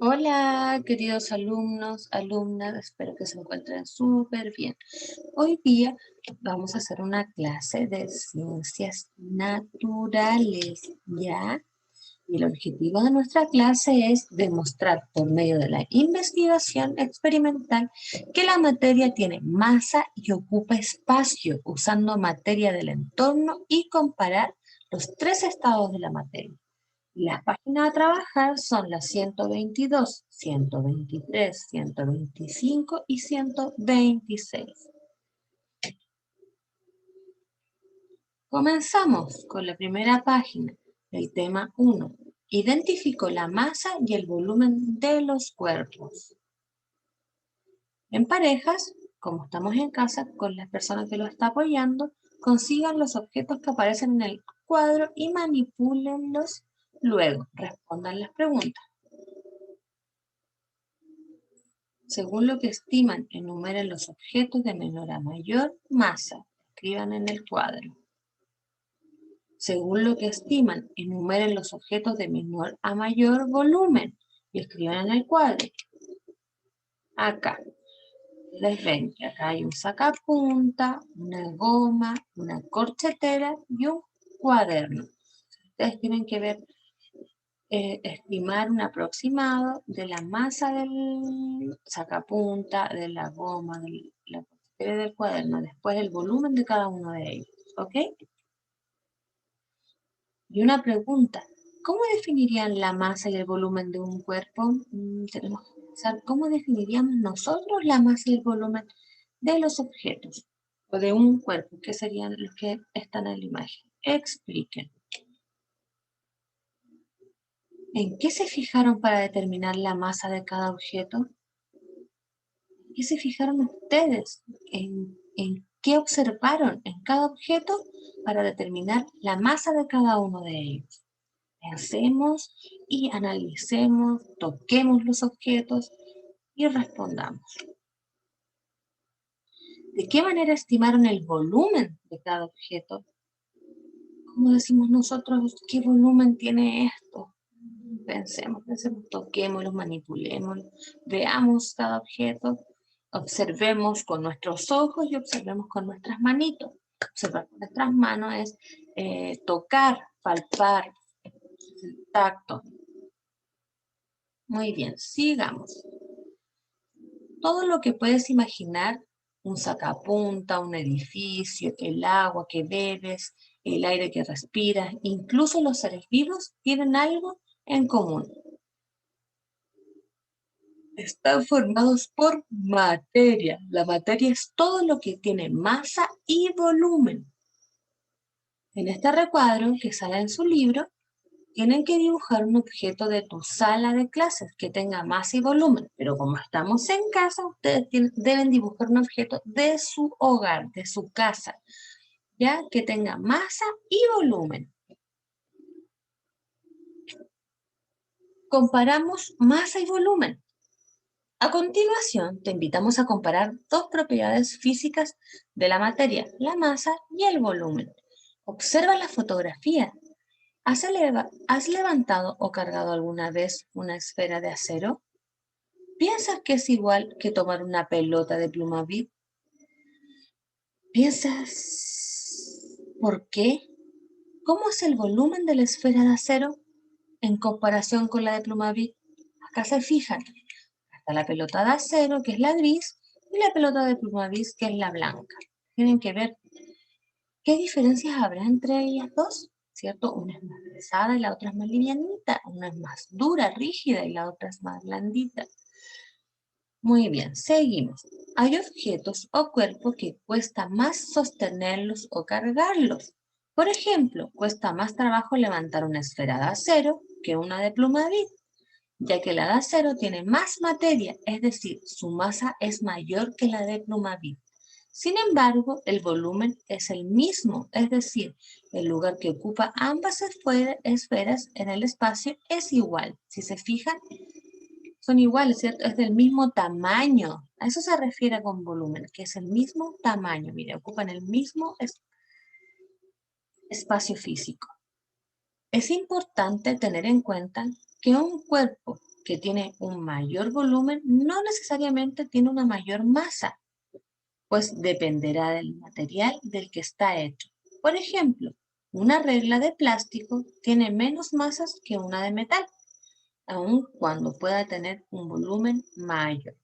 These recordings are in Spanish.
Hola, queridos alumnos, alumnas, espero que se encuentren súper bien. Hoy día vamos a hacer una clase de ciencias naturales, ¿ya? Y el objetivo de nuestra clase es demostrar por medio de la investigación experimental que la materia tiene masa y ocupa espacio usando materia del entorno y comparar los tres estados de la materia. Las páginas a trabajar son las 122, 123, 125 y 126. Comenzamos con la primera página, el tema 1. Identifico la masa y el volumen de los cuerpos. En parejas, como estamos en casa con la persona que lo está apoyando, consigan los objetos que aparecen en el cuadro y manipúlenlos. Luego, respondan las preguntas. Según lo que estiman, enumeren los objetos de menor a mayor masa. Escriban en el cuadro. Según lo que estiman, enumeren los objetos de menor a mayor volumen. Y escriban en el cuadro. Acá. Les ven que acá hay un sacapunta, una goma, una corchetera y un cuaderno. Ustedes tienen que ver estimar un aproximado de la masa del sacapunta, de la goma, de la costelera del cuaderno, después el volumen de cada uno de ellos, ¿ok? Y una pregunta, ¿cómo definirían la masa y el volumen de un cuerpo? Tenemos que pensar, ¿cómo definiríamos nosotros la masa y el volumen de los objetos o de un cuerpo? ¿Qué serían los que están en la imagen? Expliquen. ¿En qué se fijaron para determinar la masa de cada objeto? ¿Qué se fijaron ustedes? ¿En qué observaron en cada objeto para determinar la masa de cada uno de ellos? Pensemos y analicemos, toquemos los objetos y respondamos. ¿De qué manera estimaron el volumen de cada objeto? ¿Cómo decimos nosotros qué volumen tiene esto? Pensemos, toquémoslo, manipulémoslo, veamos cada objeto, observemos con nuestros ojos y observemos con nuestras manitos. Observar con nuestras manos es tocar, palpar, tacto. Muy bien, sigamos. Todo lo que puedes imaginar, un sacapunta, un edificio, el agua que bebes, el aire que respiras, incluso los seres vivos tienen algo en común. Están formados por materia. La materia es todo lo que tiene masa y volumen. En este recuadro que sale en su libro, tienen que dibujar un objeto de tu sala de clases que tenga masa y volumen. Pero como estamos en casa, ustedes deben dibujar un objeto de su hogar, de su casa, ya que tenga masa y volumen. Comparamos masa y volumen. A continuación, te invitamos a comparar dos propiedades físicas de la materia, la masa y el volumen. Observa la fotografía. ¿Has levantado o cargado alguna vez una esfera de acero? ¿Piensas que es igual que tomar una pelota de Plumavit? ¿Piensas por qué? ¿Cómo es el volumen de la esfera de acero en comparación con la de Plumavit? Acá se fijan. Está la pelota de acero, que es la gris, y la pelota de Plumavit, que es la blanca. Tienen que ver qué diferencias habrá entre ellas dos, ¿cierto? Una es más pesada y la otra es más livianita. Una es más dura, rígida, y la otra es más blandita. Muy bien, seguimos. Hay objetos o cuerpos que cuesta más sostenerlos o cargarlos. Por ejemplo, cuesta más trabajo levantar una esfera de acero que una de Plumavit, ya que la de acero tiene más materia, es decir, su masa es mayor que la de Plumavit. Sin embargo, el volumen es el mismo, es decir, el lugar que ocupa ambas esferas en el espacio es igual. Si se fijan, son iguales, ¿cierto? Es del mismo tamaño. A eso se refiere con volumen, que es el mismo tamaño. Mire, ocupan el mismo espacio físico. Es importante tener en cuenta que un cuerpo que tiene un mayor volumen no necesariamente tiene una mayor masa, pues dependerá del material del que está hecho. Por ejemplo, una regla de plástico tiene menos masas que una de metal, aun cuando pueda tener un volumen mayor.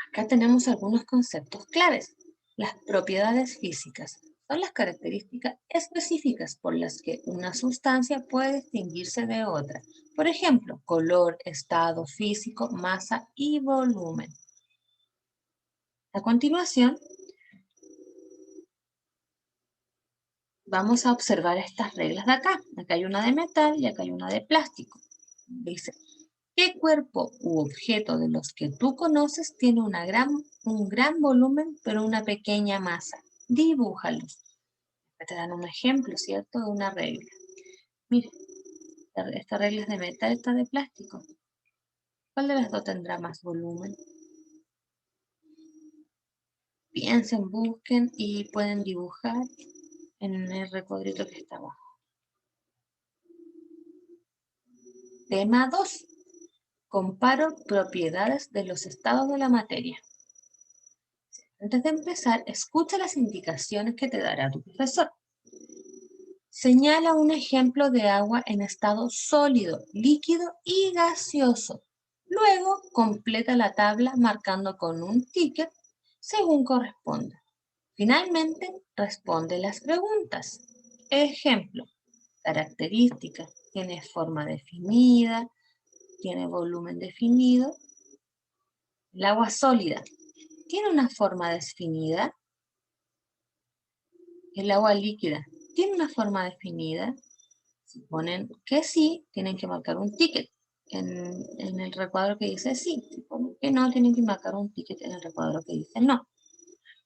Acá tenemos algunos conceptos claves. Las propiedades físicas son las características específicas por las que una sustancia puede distinguirse de otra. Por ejemplo, color, estado físico, masa y volumen. A continuación, vamos a observar estas reglas de acá. Acá hay una de metal y acá hay una de plástico. Dice, ¿qué cuerpo u objeto de los que tú conoces tiene un gran volumen pero una pequeña masa? Dibújalos. Te dan un ejemplo, ¿cierto? De una regla. Mire, esta regla es de metal, esta de plástico. ¿Cuál de las dos tendrá más volumen? Piensen, busquen y pueden dibujar en el recuadrito que está abajo. Tema 2. Comparo propiedades de los estados de la materia. Antes de empezar, escucha las indicaciones que te dará tu profesor. Señala un ejemplo de agua en estado sólido, líquido y gaseoso. Luego, completa la tabla marcando con un ticket según corresponda. Finalmente, responde las preguntas. Ejemplo, características, tiene forma definida, tiene volumen definido. El agua sólida, ¿tiene una forma definida? El agua líquida, ¿tiene una forma definida? Si ponen que sí, tienen que marcar un ticket en el recuadro que dice sí. Si ponen que no, tienen que marcar un ticket en el recuadro que dice no.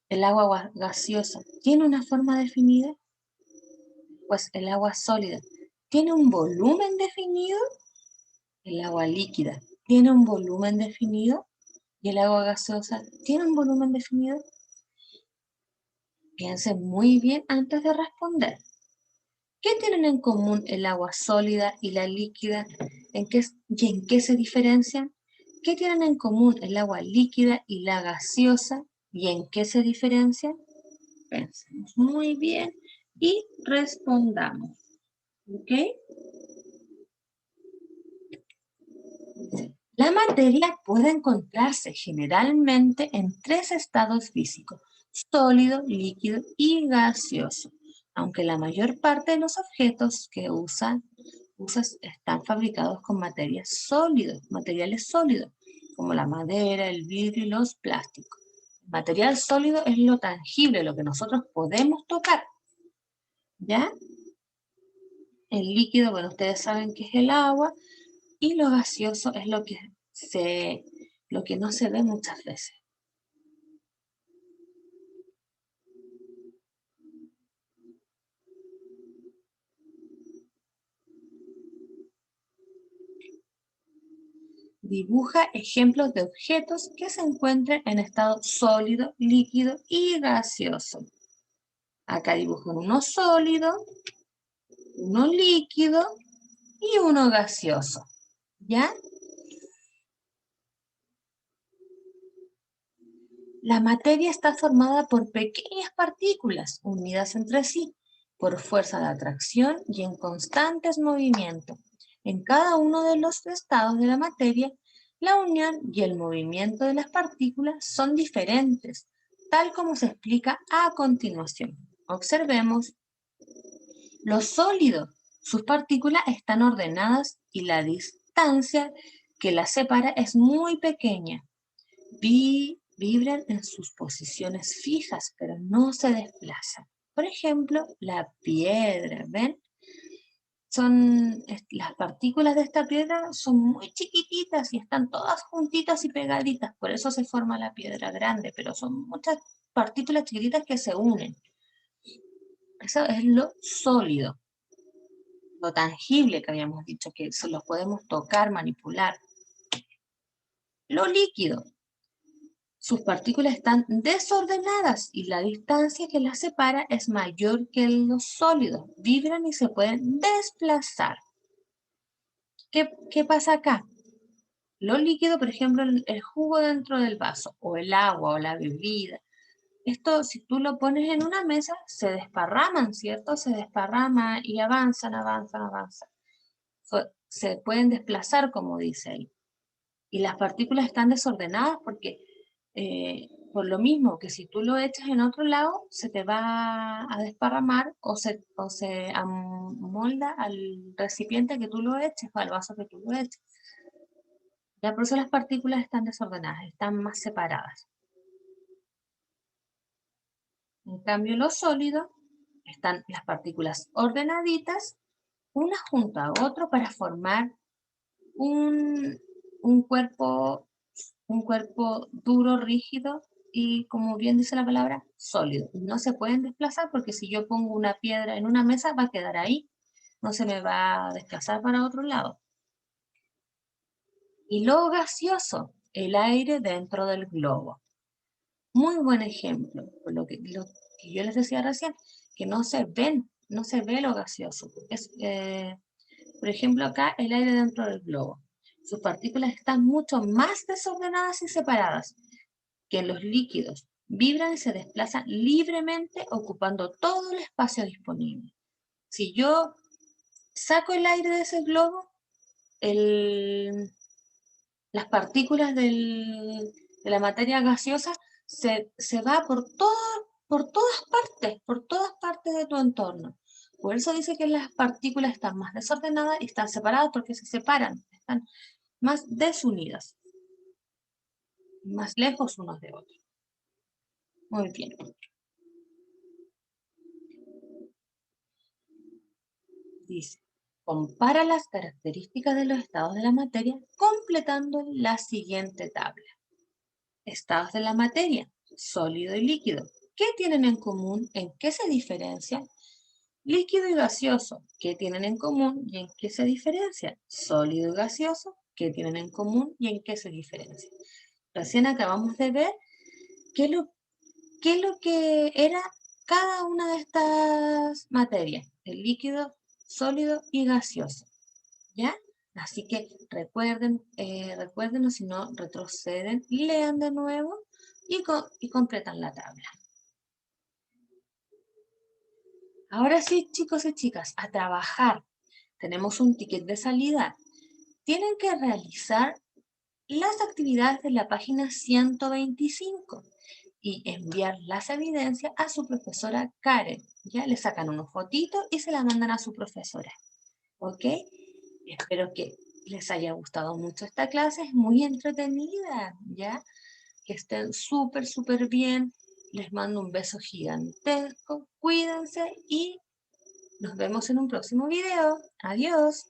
El agua gaseosa, ¿tiene una forma definida? Pues el agua sólida, ¿tiene un volumen definido? El agua líquida, ¿tiene un volumen definido? Y el agua gaseosa, ¿tiene un volumen definido? Piensen muy bien antes de responder. ¿Qué tienen en común el agua sólida y la líquida? ¿Y en qué se diferencian? ¿Qué tienen en común el agua líquida y la gaseosa? ¿Y en qué se diferencian? Pensemos muy bien y respondamos. ¿Ok? La materia puede encontrarse generalmente en tres estados físicos: sólido, líquido y gaseoso, aunque la mayor parte de los objetos que usas están fabricados con materiales sólidos, como la madera, el vidrio y los plásticos. El material sólido es lo tangible, lo que nosotros podemos tocar, ¿ya? El líquido, bueno, ustedes saben que es el agua, y lo gaseoso es lo que no se ve muchas veces. Dibuja ejemplos de objetos que se encuentren en estado sólido, líquido y gaseoso. Acá dibujo uno sólido, uno líquido y uno gaseoso. ¿Ya? La materia está formada por pequeñas partículas unidas entre sí por fuerza de atracción y en constantes movimientos. En cada uno de los estados de la materia, la unión y el movimiento de las partículas son diferentes, tal como se explica a continuación. Observemos lo sólido. Sus partículas están ordenadas y la distancia que las separa es muy pequeña. Vibran en sus posiciones fijas, pero no se desplazan. Por ejemplo, la piedra, ¿ven? Las partículas de esta piedra son muy chiquititas y están todas juntitas y pegaditas, por eso se forma la piedra grande, pero son muchas partículas chiquititas que se unen. Eso es lo sólido, lo tangible que habíamos dicho, que se lo podemos tocar, manipular. Lo líquido sus partículas están desordenadas y la distancia que las separa es mayor que los sólidos. Vibran y se pueden desplazar. ¿Qué pasa acá? Lo líquido, por ejemplo, el jugo dentro del vaso, o el agua, o la bebida. Esto, si tú lo pones en una mesa, se desparraman, ¿cierto? Se desparraman y avanzan, avanzan, avanzan. Se pueden desplazar, como dice ahí. Y las partículas están desordenadas porque, por lo mismo que si tú lo echas en otro lado, se te va a desparramar o se amolda al recipiente que tú lo eches o al vaso que tú lo eches. Ya por eso las partículas están desordenadas, están más separadas. En cambio, los sólidos están las partículas ordenaditas, una junto a otro para formar un, un cuerpo, un cuerpo duro, rígido y, como bien dice la palabra, sólido. No se pueden desplazar porque si yo pongo una piedra en una mesa va a quedar ahí, no se me va a desplazar para otro lado. Y lo gaseoso, el aire dentro del globo. Muy buen ejemplo, por lo que yo les decía recién, que no se ven, no se ve lo gaseoso. Por ejemplo, acá el aire dentro del globo. Sus partículas están mucho más desordenadas y separadas que los líquidos. Vibran y se desplazan libremente ocupando todo el espacio disponible. Si yo saco el aire de ese globo, las partículas de la materia gaseosa se va por todas partes de tu entorno. Por eso dice que las partículas están más desordenadas y están separadas porque se separan, están más desunidas, más lejos unos de otros. Muy bien. Dice, compara las características de los estados de la materia completando la siguiente tabla. Estados de la materia, sólido y líquido. ¿Qué tienen en común? ¿En qué se diferencian? Líquido y gaseoso, ¿qué tienen en común y en qué se diferencian? Sólido y gaseoso, ¿qué tienen en común y en qué se diferencian? Recién acabamos de ver qué es lo que era cada una de estas materias, el líquido, sólido y gaseoso. ¿Ya? Así que recuerden o si no, retroceden, lean de nuevo y completan la tabla. Ahora sí, chicos y chicas, a trabajar. Tenemos un ticket de salida. Tienen que realizar las actividades de la página 125 y enviar las evidencias a su profesora Karen. Ya le sacan unos fotitos y se la mandan a su profesora. ¿Ok? Espero que les haya gustado mucho esta clase, es muy entretenida, ¿ya? Que estén súper, súper bien. Les mando un beso gigantesco, cuídense y nos vemos en un próximo video. Adiós.